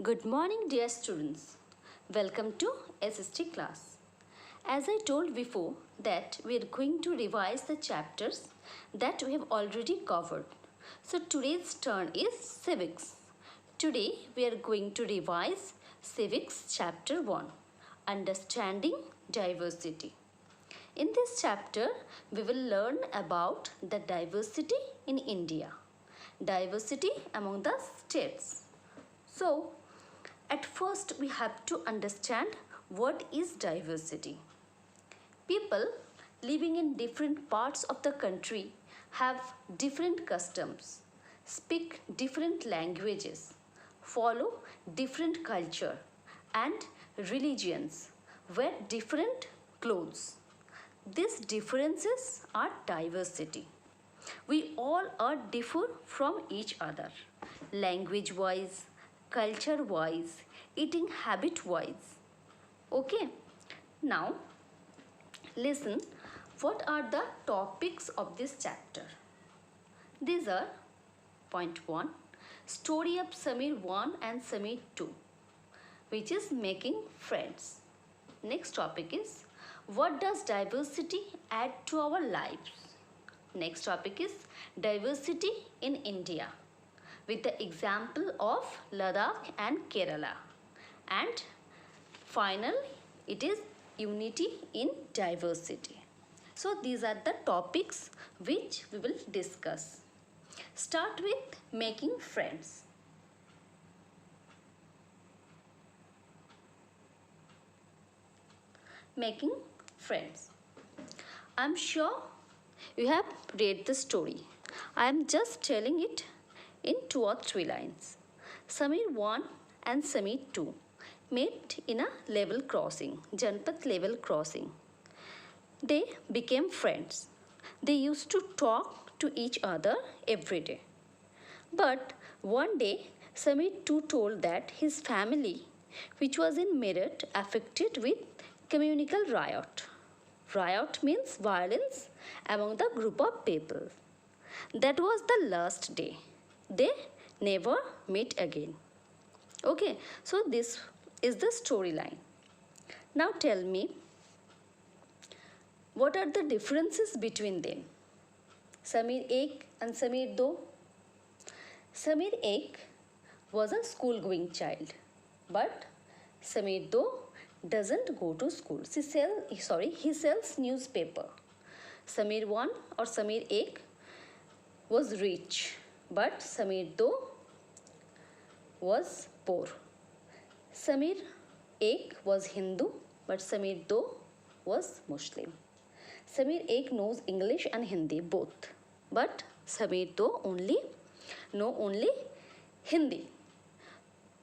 Good morning, dear students. Welcome to SST class. As I told before that we are going to revise the chapters that we have already covered. So today's turn is civics. Today we are going to revise civics chapter 1, understanding diversity. In this chapter we will learn about the diversity in India, diversity among the states. So, at first we have to understand what is diversity. People living in different parts of the country have different customs, speak different languages, follow different culture and religions, wear different clothes. These differences are diversity. We all are differ from each other, language wise, culture wise, eating habit wise. Okay, now listen, what are the topics of this chapter? These are point 1, story of Samir 1 and Samir 2, which is making friends. Next topic is, what does diversity add to our lives? Next topic is diversity in India with the example of Ladakh and Kerala. And final, it is unity in diversity. So these are the topics which we will discuss. Start with making friends. Making friends. I'm sure you have read the story. I am just telling it in 2 or 3 lines. Samir 1 and Samir 2 met in a level crossing, Janpat level crossing. They became friends. They used to talk to each other every day. But one day, Samir 2 told that his family, which was in Meerut, affected with communal riot. Riot means violence among the group of people. That was the last day. They never meet again. Okay, so this is the storyline. Now tell me, what are the differences between them? Samir 1 and Samir 2. Samir 1 was a school-going child, but Samir 2 doesn't go to school. He sells newspaper. Samir 1 or Samir 1 was rich, but Samir 2 was poor. Samir 1 was Hindu, but Samir 2 was Muslim. Samir 1 knows English and Hindi both, but Samir 2 only Hindi.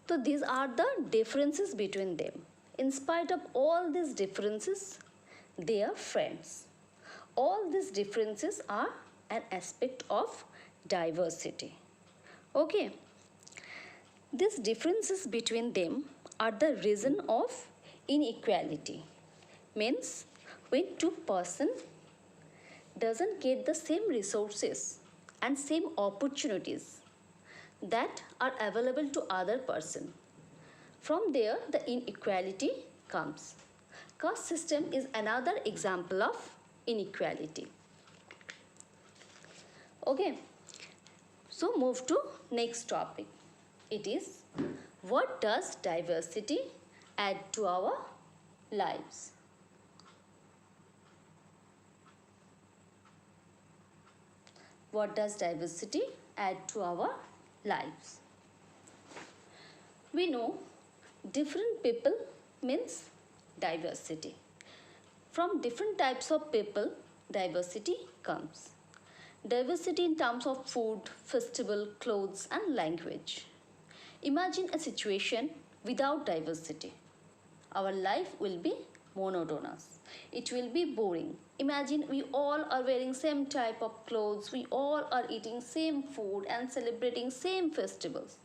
So these are the differences between them. In spite of all these differences, they are friends. All these differences are an aspect of diversity. Okay. These differences between them are the reason of inequality. Means when two persons doesn't get the same resources and same opportunities that are available to other person. From there the inequality comes. Caste system is another example of inequality. Okay, so move to next topic. It is, what does diversity add to our lives? What does diversity add to our lives? We know different people means diversity. From different types of people, diversity comes. Diversity in terms of food, festival, clothes and language. Imagine a situation without diversity. Our life will be monotonous. It will be boring. Imagine we all are wearing same type of clothes, we all are eating same food and celebrating same festivals.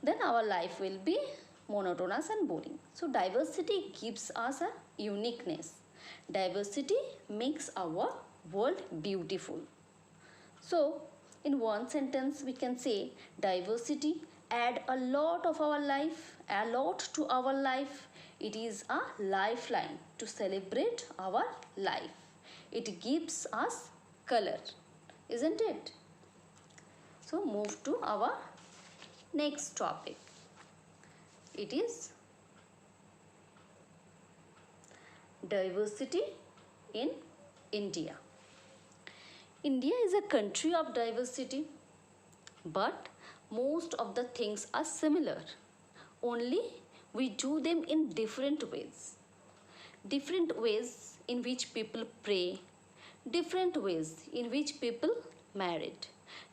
Then our life will be monotonous and boring. So diversity gives us a uniqueness. Diversity makes our world beautiful. So in one sentence we can say diversity add a lot of our life, a lot to our life. It is a lifeline to celebrate our life. It gives us color, isn't it? So move to our next topic. It is diversity in India. India is a country of diversity, but most of the things are similar. Only we do them in different ways. Different ways in which people pray, different ways in which people married,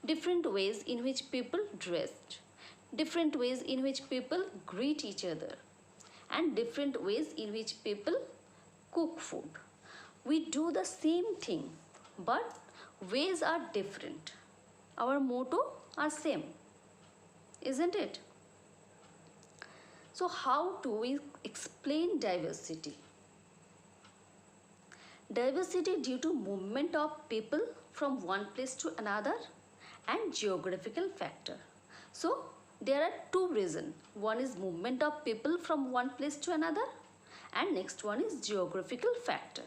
different ways in which people dressed, different ways in which people greet each other, and different ways in which people cook food. We do the same thing, but ways are different. Our motto are same, isn't it? So how do we explain diversity? Diversity due to movement of people from one place to another and geographical factor. So there are two reasons. One is movement of people from one place to another and next one is geographical factor.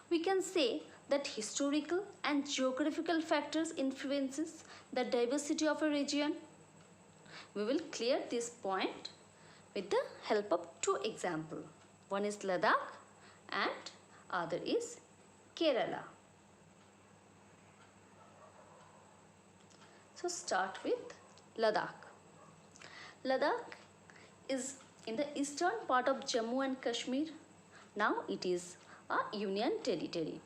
We can say that historical and geographical factors influences the diversity of a region. We will clear this point with the help of two examples. One is Ladakh and other is Kerala. So start with Ladakh. Ladakh is in the eastern part of Jammu and Kashmir. Now it is a union territory.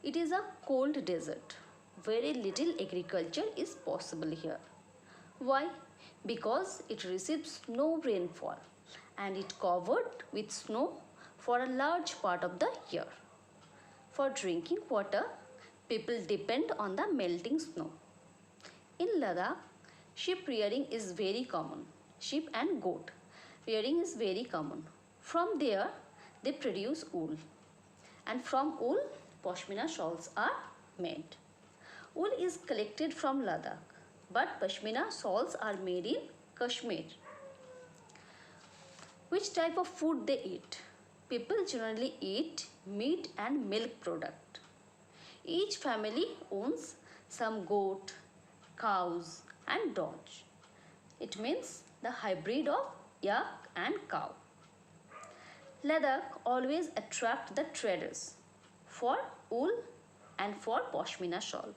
It is a cold desert. Very little agriculture is possible here. Why? Because it receives no rainfall and it covered with snow for a large part of the year. For drinking water, people depend on the melting snow. In Ladakh, sheep rearing is very common. Sheep and goat rearing is very common. From there, they produce wool. And from wool, Pashmina shawls are made. Wool is collected from Ladakh, but Pashmina shawls are made in Kashmir. Which type of food they eat? People generally eat meat and milk product. Each family owns some goat, cows and dogs. It means the hybrid of yak and cow. Ladakh always attract the traders for wool and for Pashmina shawl.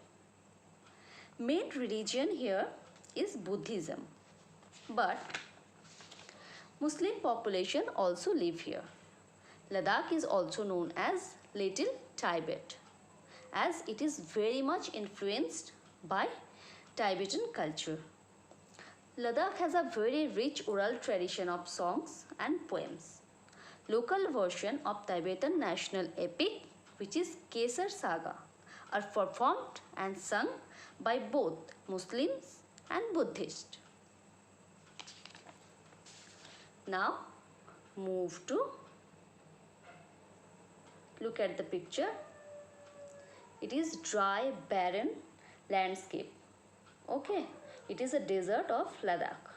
Main religion here is Buddhism, but Muslim population also live here. Ladakh is also known as Little Tibet, as it is very much influenced by Tibetan culture. Ladakh has a very rich oral tradition of songs and poems. Local version of Tibetan national epic, which is Kesar Saga, are performed and sung by both Muslims and Buddhists. Now move to look at the picture. It is dry, barren landscape. Okay, it is a desert of Ladakh.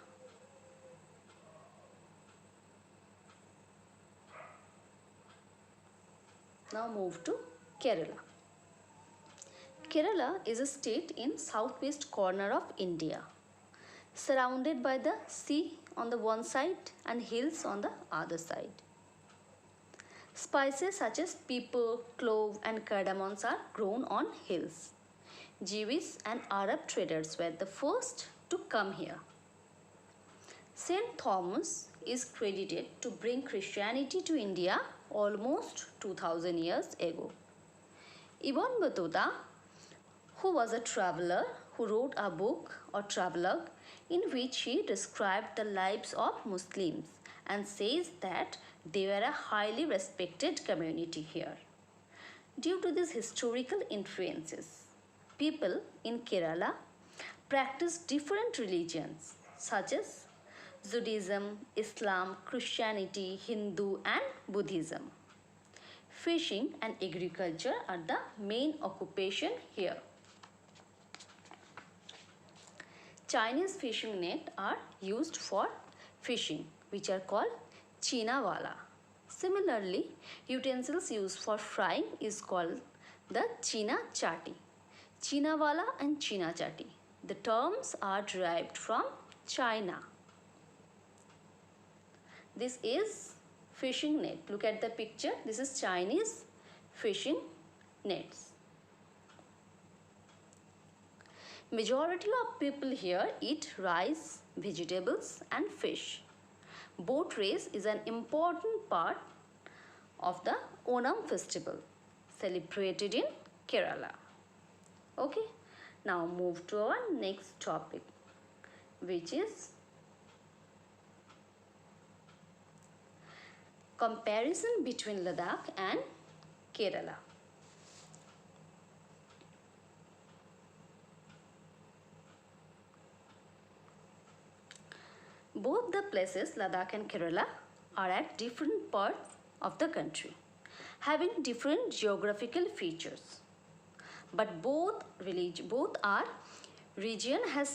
Now move to Kerala. Kerala is a state in southwest corner of India, surrounded by the sea on the one side and hills on the other side. Spices such as pepper, clove and cardamoms are grown on hills. Jewish and Arab traders were the first to come here. Saint Thomas is credited to bring Christianity to India almost 2000 years ago. Ibn Battuta, who was a traveler who wrote a book or travelogue in which he described the lives of Muslims and says that they were a highly respected community here. Due to these historical influences, people in Kerala practice different religions such as Judaism, Islam, Christianity, Hindu and Buddhism. Fishing and agriculture are the main occupation here. Chinese fishing net are used for fishing, which are called China wala. Similarly, utensils used for frying is called the China chati. China wala and China chati. The terms are derived from China. This is fishing net. Look at the picture. This is Chinese fishing nets. Majority of people here eat rice, vegetables and fish. Boat race is an important part of the Onam festival celebrated in Kerala. Okay, now move to our next topic, which is comparison between Ladakh and Kerala. Both the places, Ladakh and Kerala, are at different parts of the country, having different geographical features. But both the region has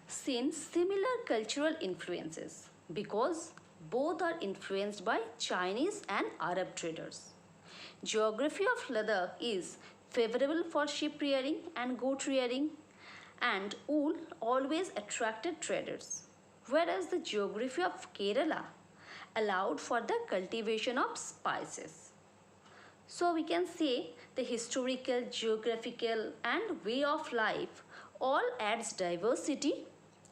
seen similar cultural influences because both are influenced by Chinese and Arab traders. Geography of Ladakh is favorable for sheep rearing and goat rearing, and wool always attracted traders, whereas the geography of Kerala allowed for the cultivation of spices. So we can say the historical, geographical and way of life all adds diversity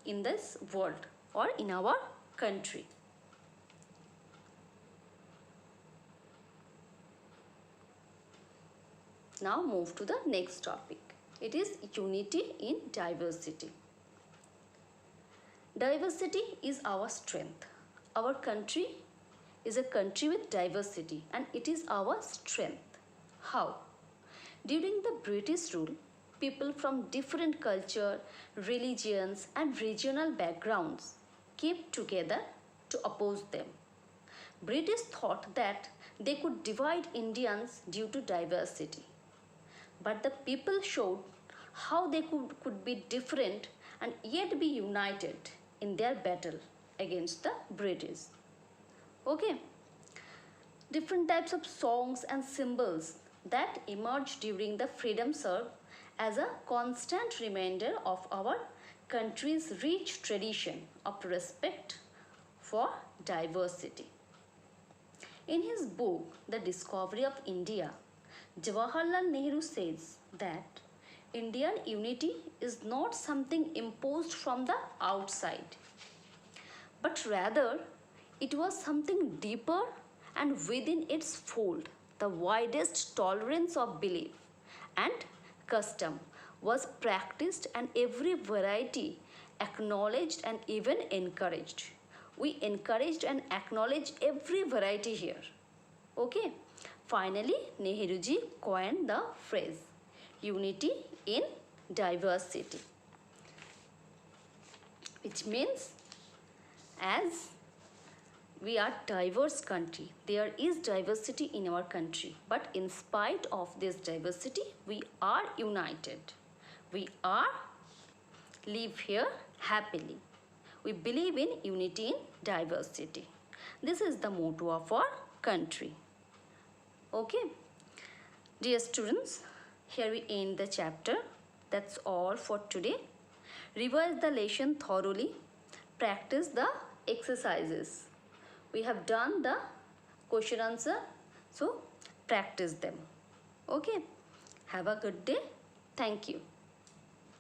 in this world or in our country. Now move to the next topic. It is unity in diversity. Diversity is our strength. Our country is a country with diversity and it is our strength. How? During the British rule, people from different culture, religions and regional backgrounds came together to oppose them. British thought that they could divide Indians due to diversity. But the people showed how they could be different and yet be united in their battle against the British. Okay. Different types of songs and symbols that emerged during the freedom served as a constant reminder of our country's rich tradition of respect for diversity. In his book, The Discovery of India, Jawaharlal Nehru says that Indian unity is not something imposed from the outside, but rather it was something deeper and within its fold. The widest tolerance of belief and custom was practiced and every variety acknowledged and even encouraged. We encouraged and acknowledged every variety here. Okay. Finally, Nehruji coined the phrase unity in diversity, which means as we are diverse country, there is diversity in our country, but in spite of this diversity, we are united. We are live here happily. We believe in unity in diversity. This is the motto of our country. Okay, dear students, here we end the chapter. That's all for today. Revise the lesson thoroughly. Practice the exercises. We have done the question answer, so practice them. Okay, have a good day. Thank you.